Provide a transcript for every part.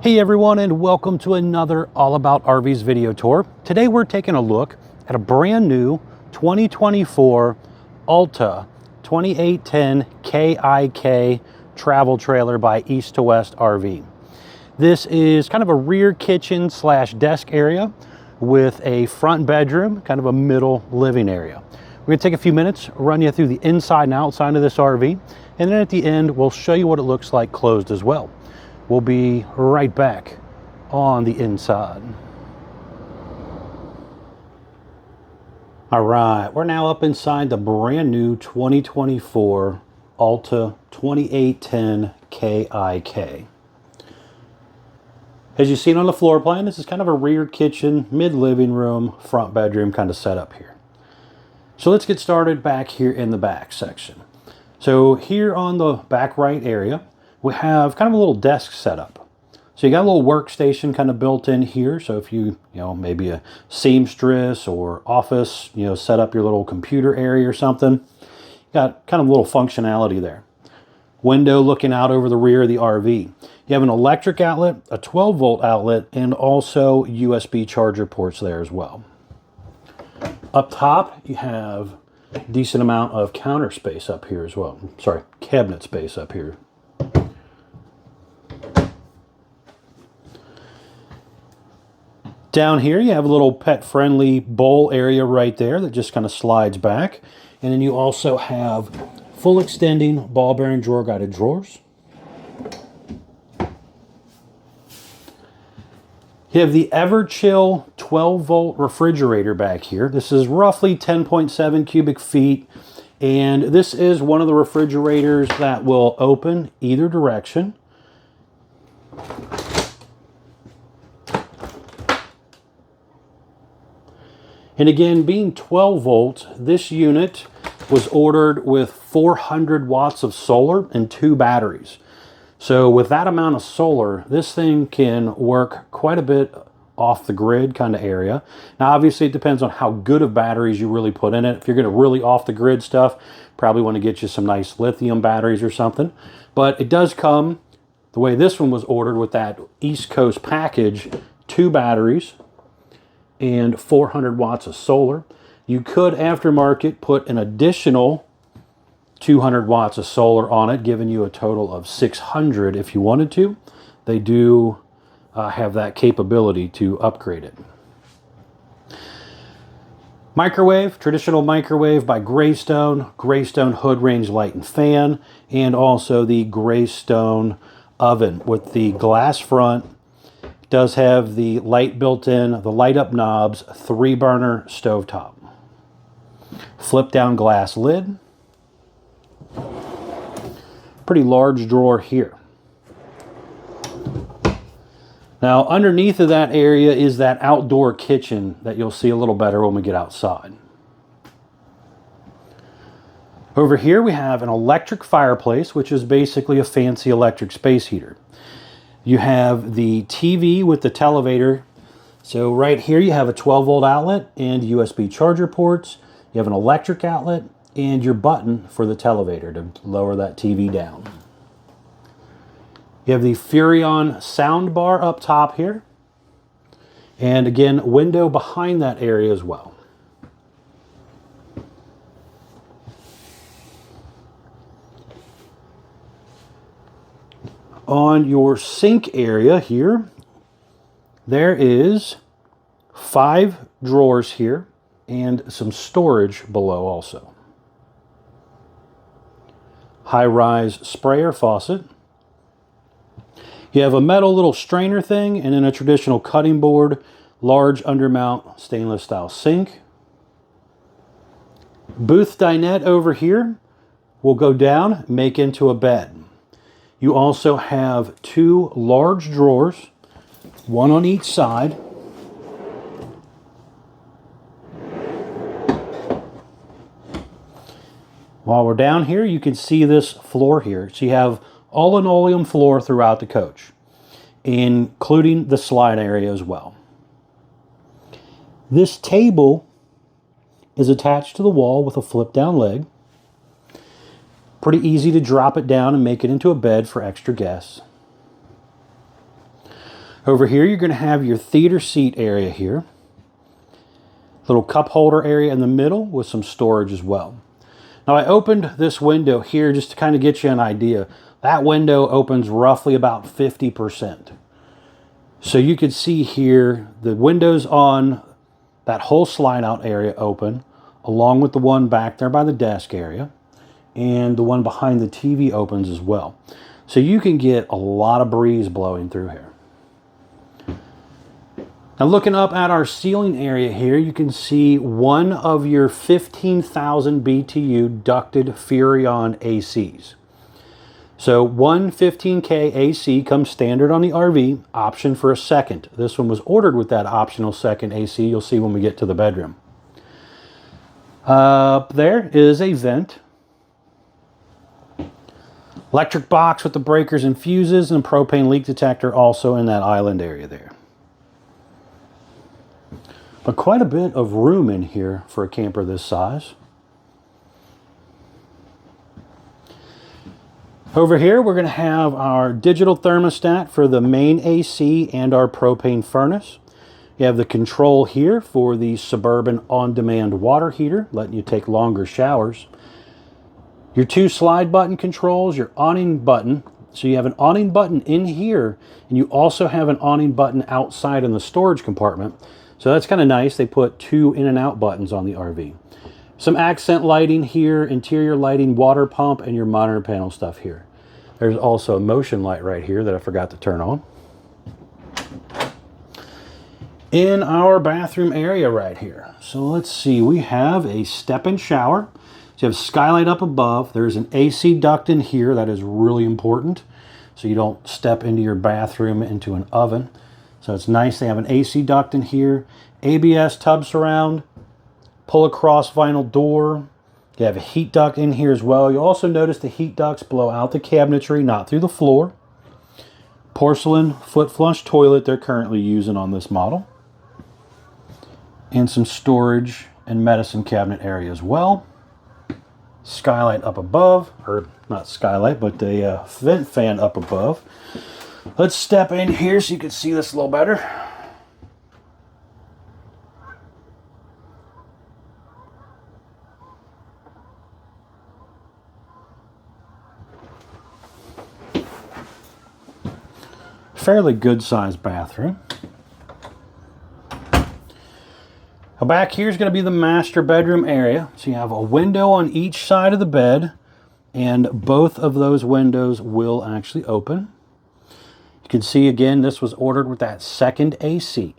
Hey everyone, and welcome to another All About RVs video tour. Today we're taking a look at a brand new 2024 Alta 2810KIK travel trailer by East to West RV. This is kind of a rear kitchen slash desk area with a front bedroom, kind of a middle living area. We're gonna take a few minutes, run you through the inside and outside of this RV, and then at the end we'll show you what it looks like closed as well. We'll be right back on the inside. All right, we're now up inside the brand new 2024 Alta 2810KIK. As you've seen on the floor plan, this is kind of a rear kitchen, mid living room, front bedroom kind of setup here. So let's get started back here in the back section. So here on the back right area, we have kind of a little desk setup. So you got a little workstation kind of built in here. So if you maybe a seamstress or office, set up your little computer area or something, you got kind of a little functionality there. Window looking out over the rear of the RV. You have an electric outlet, a 12-volt outlet, and also USB charger ports there as well. Up top, you have a decent amount of counter space up here as well. Sorry, cabinet space up here. Down here, you have a little pet-friendly bowl area right there that just kind of slides back. And then you also have full extending ball bearing drawer guided drawers. You have the Everchill 12-volt refrigerator back here. This is roughly 10.7 cubic feet. And this is one of the refrigerators that will open either direction. And again, being 12 volt, this unit was ordered with 400 watts of solar and 2 batteries. So with that amount of solar, this thing can work quite a bit off the grid kind of area. Now, obviously, it depends on how good of batteries you really put in it. If you're going to really off the grid stuff, probably want to get you some nice lithium batteries or something. But it does come, the way this one was ordered with that East Coast package, 2 batteries, and 400 watts of solar. You could aftermarket put an additional 200 watts of solar on it, giving you a total of 600 if you wanted to. They do have that capability to upgrade it. Microwave, traditional microwave by Greystone hood range light and fan, and also the Greystone oven with the glass front. Does have the light built in, the light up knobs, 3-burner stovetop. Flip down glass lid. Pretty large drawer here. Now underneath of that area is that outdoor kitchen that you'll see a little better when we get outside. Over here we have an electric fireplace, which is basically a fancy electric space heater. You have the TV with the televator. So right here you have a 12-volt outlet and USB charger ports. You have an electric outlet and your button for the televator to lower that TV down. You have the Furrion sound bar up top here. And again, window behind that area as well. On your sink area here, there is 5 drawers here and some storage below also. High-rise sprayer faucet. You have a metal little strainer thing and then a traditional cutting board, large undermount stainless style sink. Booth dinette over here will go down, make into a bed. You also have 2 large drawers, one on each side. While we're down here, you can see this floor here. So you have all linoleum floor throughout the coach, including the slide area as well. This table is attached to the wall with a flip down leg. Pretty easy to drop it down and make it into a bed for extra guests. Over here, you're going to have your theater seat area here. Little cup holder area in the middle with some storage as well. Now, I opened this window here just to kind of get you an idea. That window opens roughly about 50%. So you can see here the windows on that whole slide out area open, along with the one back there by the desk area, and the one behind the TV opens as well. So you can get a lot of breeze blowing through here. Now, looking up at our ceiling area here, you can see one of your 15,000 BTU ducted Furrion ACs. So one 15K AC comes standard on the RV, option for a second. This one was ordered with that optional second AC. You'll see when we get to the bedroom. Up there is a vent. Electric box with the breakers and fuses, and propane leak detector also in that island area there. But quite a bit of room in here for a camper this size. Over here, we're going to have our digital thermostat for the main AC and our propane furnace. You have the control here for the Suburban on-demand water heater, letting you take longer showers. Your two slide button controls, your awning button. So you have an awning button in here, and you also have an awning button outside in the storage compartment. So that's kind of nice. They put two in and out buttons on the RV. Some accent lighting here, interior lighting, water pump, and your monitor panel stuff here. There's also a motion light right here that I forgot to turn on. In our bathroom area right here. So let's see, we have a step-in shower. So you have a skylight up above. There's an AC duct in here. That is really important, so you don't step into your bathroom into an oven. So it's nice to have an AC duct in here. ABS tub surround, pull across vinyl door. You have a heat duct in here as well. You'll also notice the heat ducts blow out the cabinetry, not through the floor. Porcelain foot flush toilet they're currently using on this model. And some storage and medicine cabinet area as well. Skylight up above, or not skylight, but a vent fan up above. Let's step in here so you can see this a little better. Fairly good sized bathroom. Now back here is going to be the master bedroom area. So you have a window on each side of the bed, and both of those windows will actually open. You can see again, this was ordered with that second AC.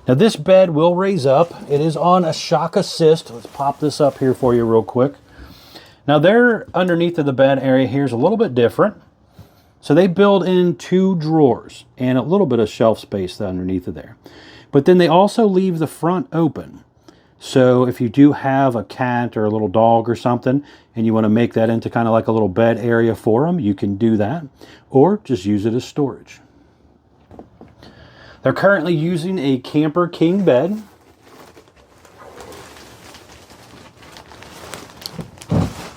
Now this bed will raise up. It is on a shock assist. Let's pop this up here for you real quick. Now there underneath of the bed area here is a little bit different. So they build in two drawers and a little bit of shelf space underneath of there. But then they also leave the front open. So if you do have a cat or a little dog or something and you want to make that into kind of like a little bed area for them, you can do that, or just use it as storage. They're currently using a Camper King bed.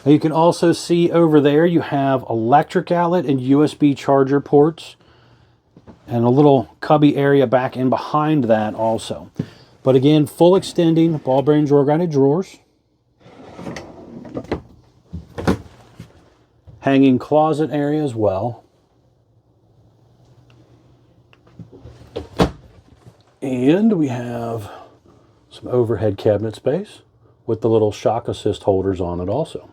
You can also see over there you have electric outlet and USB charger ports, and a little cubby area back in behind that also. But again, full extending ball bearing drawer guided drawers. Hanging closet area as well. And we have some overhead cabinet space with the little shock assist holders on it also.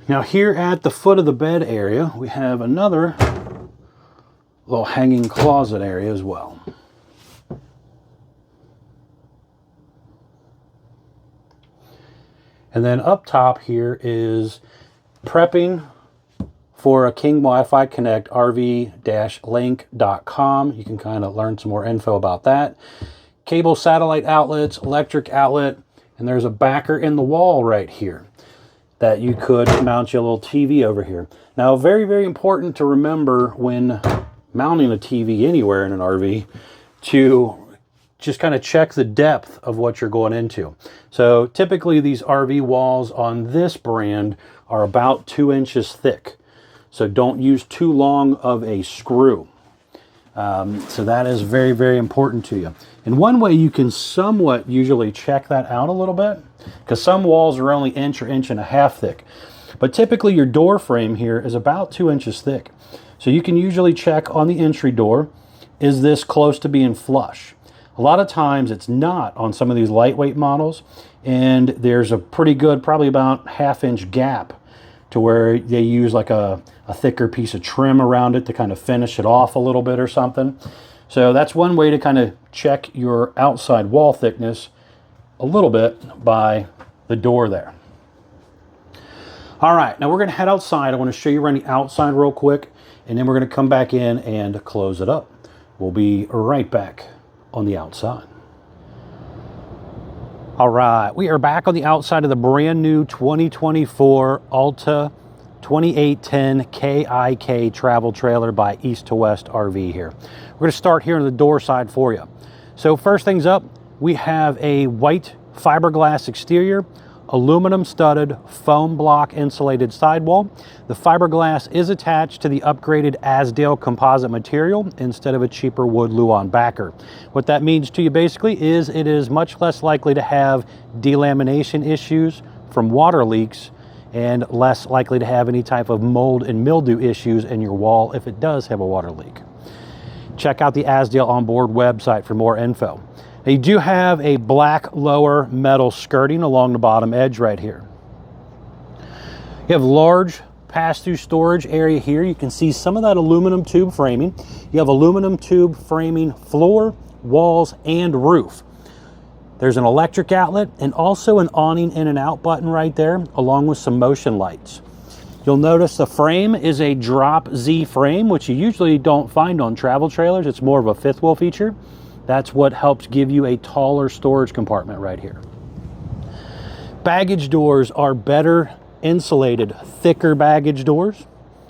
Now here at the foot of the bed area, we have another little hanging closet area as well. And then up top here is prepping for a King Wi-Fi Connect, rv-link.com. You can kind of learn some more info about that. Cable satellite outlets, electric outlet, and there's a backer in the wall right here that you could mount your little TV over here. Now, very, very important to remember when mounting a TV anywhere in an RV to just kind of check the depth of what you're going into. So typically these RV walls on this brand are about 2 inches thick. So don't use too long of a screw. So that is very, very important to you. And one way you can somewhat usually check that out a little bit, because some walls are only inch or inch and a half thick. But typically your door frame here is about 2 inches thick. So you can usually check on the entry door, is this close to being flush? A lot of times it's not on some of these lightweight models, and there's a pretty good, probably about ½ inch gap to where they use like a thicker piece of trim around it to kind of finish it off a little bit or something. So that's one way to kind of check your outside wall thickness a little bit by the door there. All right, now we're gonna head outside. I wanna show you around the outside real quick, and then we're gonna come back in and close it up. We'll be right back on the outside. All right, we are back on the outside of the brand new 2024 Alta 2810KIK travel trailer by East to West RV here. We're gonna start here on the door side for you. So first things up, we have a white fiberglass exterior, aluminum studded foam block insulated sidewall. The fiberglass is attached to the upgraded Azdel composite material instead of a cheaper wood Luan backer. What that means to you basically is it is much less likely to have delamination issues from water leaks and less likely to have any type of mold and mildew issues in your wall if it does have a water leak. Check out the Azdel onboard website for more info. They do have a black lower metal skirting along the bottom edge right here. You have large pass-through storage area here. You can see some of that aluminum tube framing. You have aluminum tube framing floor, walls, and roof. There's an electric outlet and also an awning in and out button right there, along with some motion lights. You'll notice the frame is a drop Z frame, which you usually don't find on travel trailers. It's more of a fifth wheel feature. That's what helps give you a taller storage compartment right here. Baggage doors are better insulated, thicker baggage doors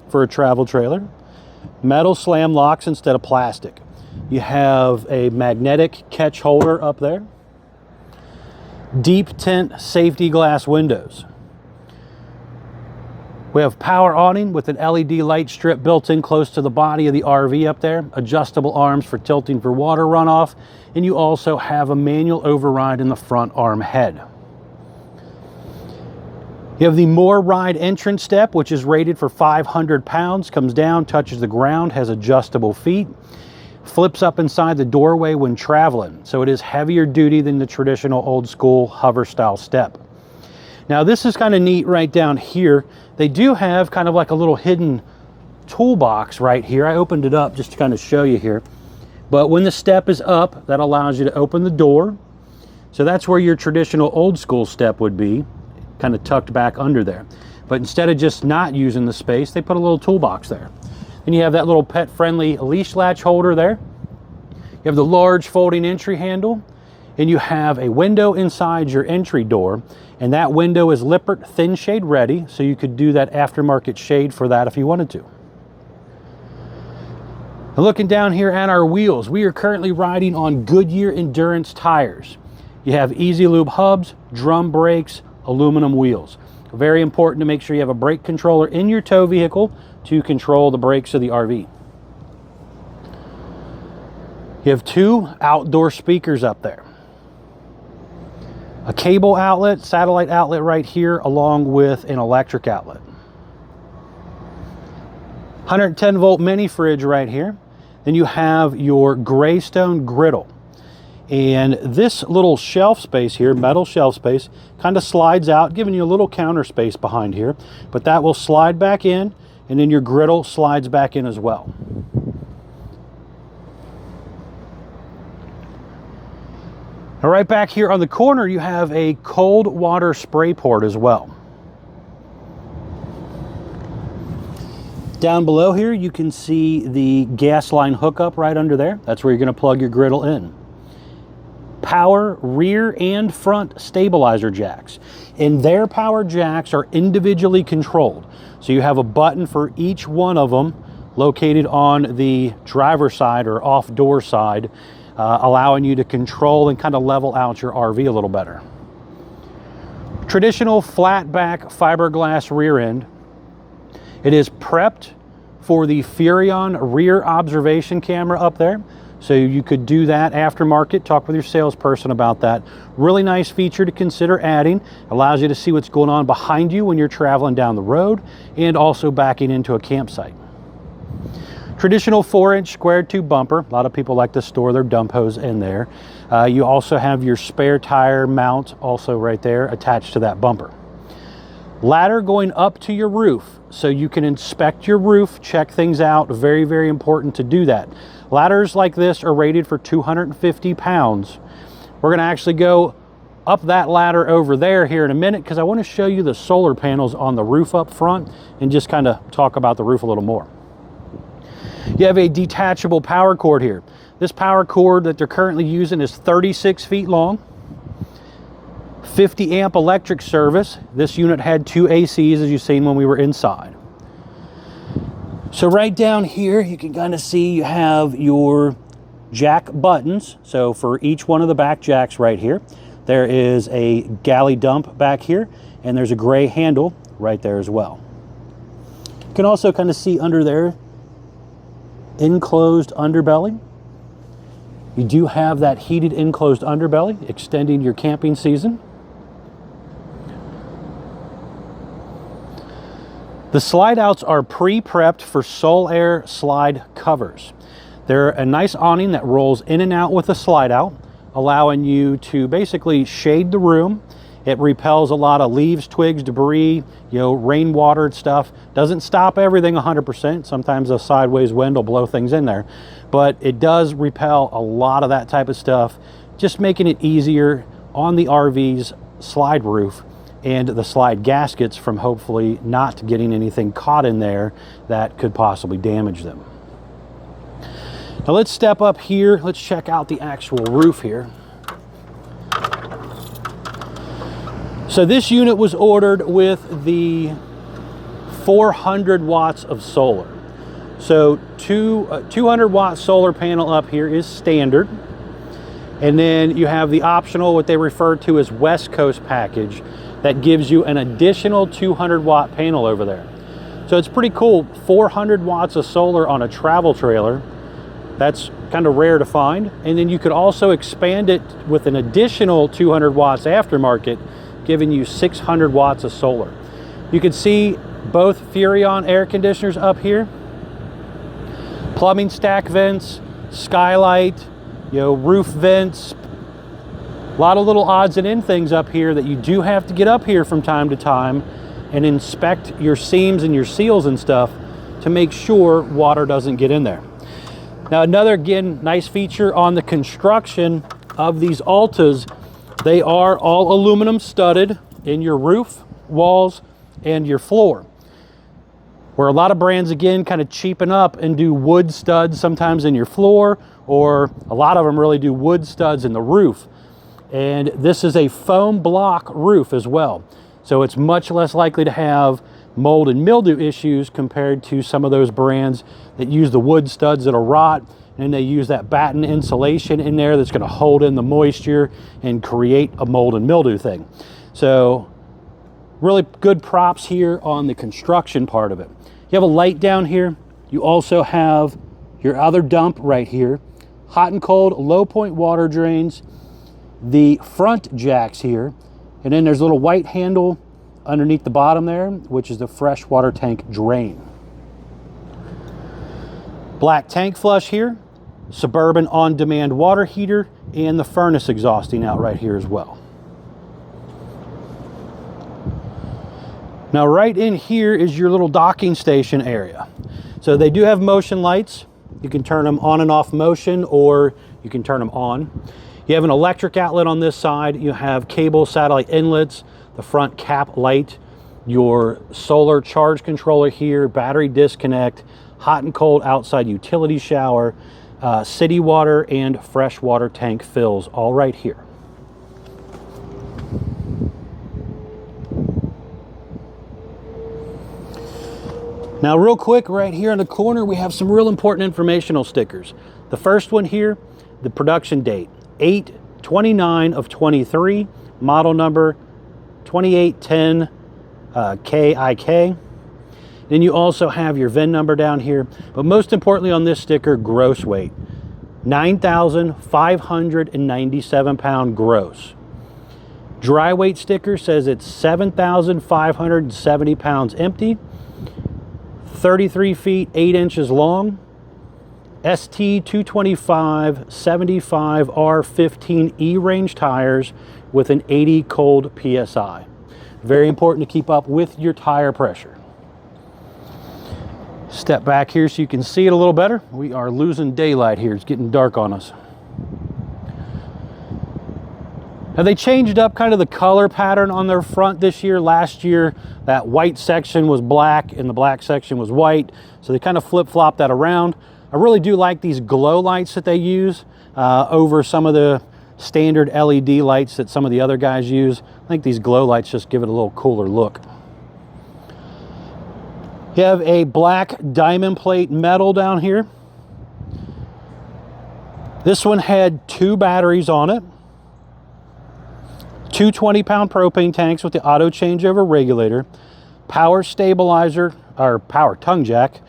for a travel trailer. Metal slam locks instead of plastic. You have a magnetic catch holder up there. Deep tint safety glass windows. We have power awning with an LED light strip built in close to the body of the RV up there, adjustable arms for tilting for water runoff, and you also have a manual override in the front arm head. You have the More Ride entrance step, which is rated for 500 pounds, comes down, touches the ground, has adjustable feet, flips up inside the doorway when traveling, so it is heavier duty than the traditional old school hover style step. Now this is kind of neat right down here. They do have kind of like a little hidden toolbox right here. I opened it up just to kind of show you here. But when the step is up, that allows you to open the door. So that's where your traditional old school step would be, kind of tucked back under there. But instead of just not using the space, they put a little toolbox there. Then you have that little pet-friendly leash latch holder there. You have the large folding entry handle, and you have a window inside your entry door, and that window is Lippert thin shade ready, so you could do that aftermarket shade for that if you wanted to. Now looking down here at our wheels, we are currently riding on Goodyear Endurance tires. You have Easy Lube hubs, drum brakes, aluminum wheels. Very important to make sure you have a brake controller in your tow vehicle to control the brakes of the RV. You have 2 outdoor speakers up there. A cable outlet, satellite outlet right here, along with an electric outlet. 110 volt mini fridge right here. Then you have your Greystone griddle. And this little shelf space here, metal shelf space, kind of slides out, giving you a little counter space behind here. But that will slide back in, and then your griddle slides back in as well. All right, back here on the corner, you have a cold water spray port as well. Down below here, you can see the gas line hookup right under there. That's where you're gonna plug your griddle in. Power rear and front stabilizer jacks. And their power jacks are individually controlled. So you have a button for each one of them located on the driver's side or off door side allowing you to control and kind of level out your RV a little better. Traditional flat back fiberglass rear end. It is prepped for the Furrion rear observation camera up there. So you could do that aftermarket, talk with your salesperson about that. Really nice feature to consider adding. Allows you to see what's going on behind you when you're traveling down the road and also backing into a campsite. Traditional 4-inch square tube bumper. A lot of people like to store their dump hose in there. You also have your spare tire mount also right there attached to that bumper. Ladder going up to your roof so you can inspect your roof, check things out. Very, very important to do that. Ladders like this are rated for 250 pounds. We're going to actually go up that ladder over there here in a minute because I want to show you the solar panels on the roof up front and just kind of talk about the roof a little more. You have a detachable power cord here. This power cord that they're currently using is 36 feet long. 50 amp electric service. This unit had 2 ACs as you've seen when we were inside. So right down here you can kind of see you have your jack buttons. So for each one of the back jacks right here, there is a galley dump back here and there's a gray handle right there as well. You can also kind of see under there enclosed underbelly. You do have that heated enclosed underbelly extending your camping season. The slide outs are pre-prepped for Solaire slide covers. They're a nice awning that rolls in and out with a slide out, allowing you to basically shade the room. It repels a lot of leaves, twigs, debris, rainwater and stuff. Doesn't stop everything 100%. Sometimes a sideways wind will blow things in there, but it does repel a lot of that type of stuff, just making it easier on the RV's slide roof and the slide gaskets from hopefully not getting anything caught in there that could possibly damage them. Now let's step up here. Let's check out the actual roof here. So this unit was ordered with the 400 watts of solar. So 200 watt solar panel up here is standard. And then you have the optional, what they refer to as West Coast package, that gives you an additional 200 watt panel over there. So it's pretty cool. 400 watts of solar on a travel trailer. That's kind of rare to find. And then you could also expand it with an additional 200 watts aftermarket, giving you 600 watts of solar. You can see both Furrion air conditioners up here. Plumbing stack vents, skylight, roof vents. A lot of little odds and end things up here that you do have to get up here from time to time and inspect your seams and your seals and stuff to make sure water doesn't get in there. Now another, again, nice feature on the construction of these Altas, they are all aluminum studded in your roof, walls, and your floor. Where a lot of brands, again, kind of cheapen up and do wood studs sometimes in your floor, or a lot of them really do wood studs in the roof. And this is a foam block roof as well. So it's much less likely to have mold and mildew issues compared to some of those brands that use the wood studs that'll rot, and they use that batten insulation in there that's gonna hold in the moisture and create a mold and mildew thing. So really good props here on the construction part of it. You have a light down here. You also have your other dump right here. Hot and cold, low point water drains. The front jacks here, and then there's a little white handle underneath the bottom there, which is the freshwater tank drain. Black tank flush here, Suburban on-demand water heater, and the furnace exhausting out right here as well. Now right in here is your little docking station area. So they do have motion lights. You can turn them on and off motion, or you can turn them on. You have an electric outlet on this side. You have cable satellite inlets, the front cap light, your solar charge controller here, battery disconnect, hot and cold outside utility shower, city water and freshwater tank fills, all right here. Now real quick, right here in the corner, we have some real important informational stickers. The first one here, the production date, 8/29 of 23, model number 2810 KIK. Then you also have your VIN number down here, but most importantly on this sticker, gross weight, 9,597 pound gross. Dry weight sticker says it's 7,570 pounds empty, 33 feet 8 inches long, ST 225 75 R15E range tires with an 80 cold PSI. Very important to keep up with your tire pressure. Step back here so you can see it a little better. We are losing daylight here. It's getting dark on us. Now they changed up kind of the color pattern on their front this year. Last year, that white section was black and the black section was white. So they kind of flip-flopped that around. I really do like these glow lights that they use over some of the standard LED lights that some of the other guys use. I think these glow lights just give it a little cooler look. You have a black diamond plate metal down here. This one had 2 batteries on it, 2 20-pound propane tanks with the auto changeover regulator, power stabilizer or power tongue jack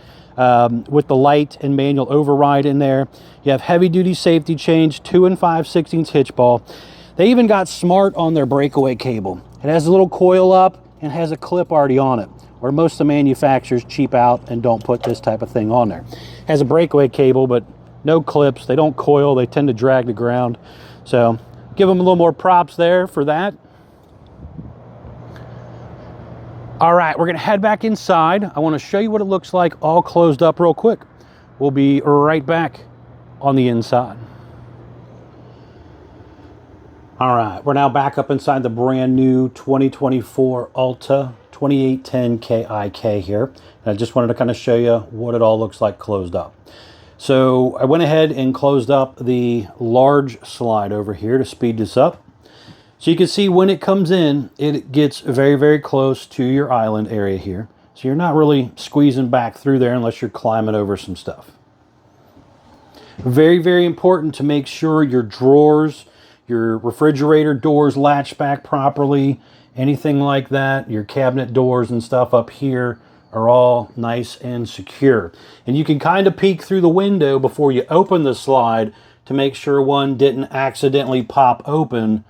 with the light and manual override in there. You have heavy-duty safety change, 2 5/16 hitch ball. They even got smart on their breakaway cable. It has a little coil up and has a clip already on it, where most of the manufacturers cheap out and don't put this type of thing on there. It has a breakaway cable, but no clips. They don't coil. They tend to drag the ground. So give them a little more props there for that. All right, we're gonna head back inside. I wanna show you what it looks like all closed up real quick. We'll be right back on the inside. All right, we're now back up inside the brand new 2024 Alta 2810 KIK here. And I just wanted to kind of show you what it all looks like closed up. So I went ahead and closed up the large slide over here to speed this up. So you can see when it comes in, it gets very, very close to your island area here. So you're not really squeezing back through there unless you're climbing over some stuff. Very, very important to make sure your drawers, your refrigerator doors latch back properly, anything like that. Your cabinet doors and stuff up here are all nice and secure. And you can kind of peek through the window before you open the slide to make sure one didn't accidentally pop open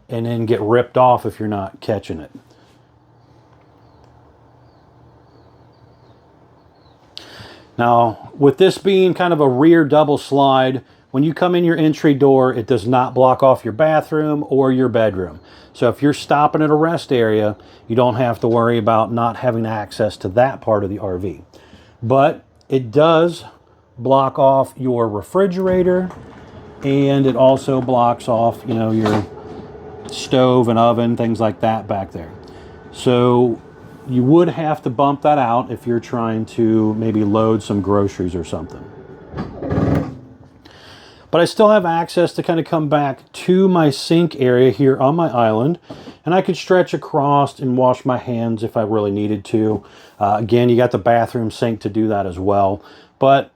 and then get ripped off if you're not catching it. Now, with this being kind of a rear double slide, when you come in your entry door, it does not block off your bathroom or your bedroom. So if you're stopping at a rest area, you don't have to worry about not having access to that part of the RV. But it does block off your refrigerator, and it also blocks off, you know, your stove and oven, things like that back there. So you would have to bump that out if you're trying to maybe load some groceries or something. But I still have access to kind of come back to my sink area here on my island, and I could stretch across and wash my hands if I really needed to. Again, you got the bathroom sink to do that as well, but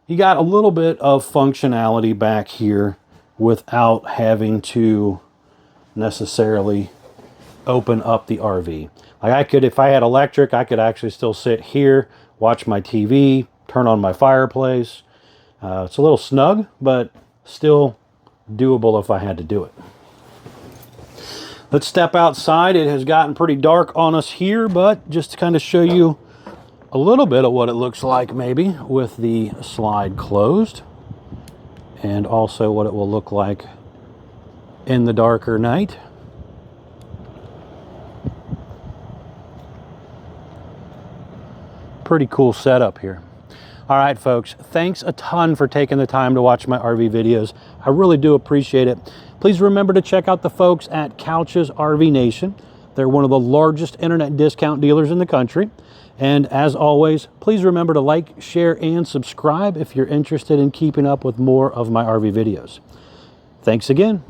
you got a little bit of functionality back here without having to necessarily open up the RV. Like I could, if I had electric, I could actually still sit here, watch my TV, turn on my fireplace. It's a little snug, but still doable if I had to do it. Let's step outside. It has gotten pretty dark on us here, but just to kind of show you a little bit of what it looks like maybe with the slide closed, and also what it will look like in the darker night. Pretty cool setup here. All right, folks, thanks a ton for taking the time to watch my RV videos. I really do appreciate it. Please remember to check out the folks at Couch's RV Nation. They're one of the largest internet discount dealers in the country. And as always, please remember to like, share, and subscribe if you're interested in keeping up with more of my RV videos. Thanks again.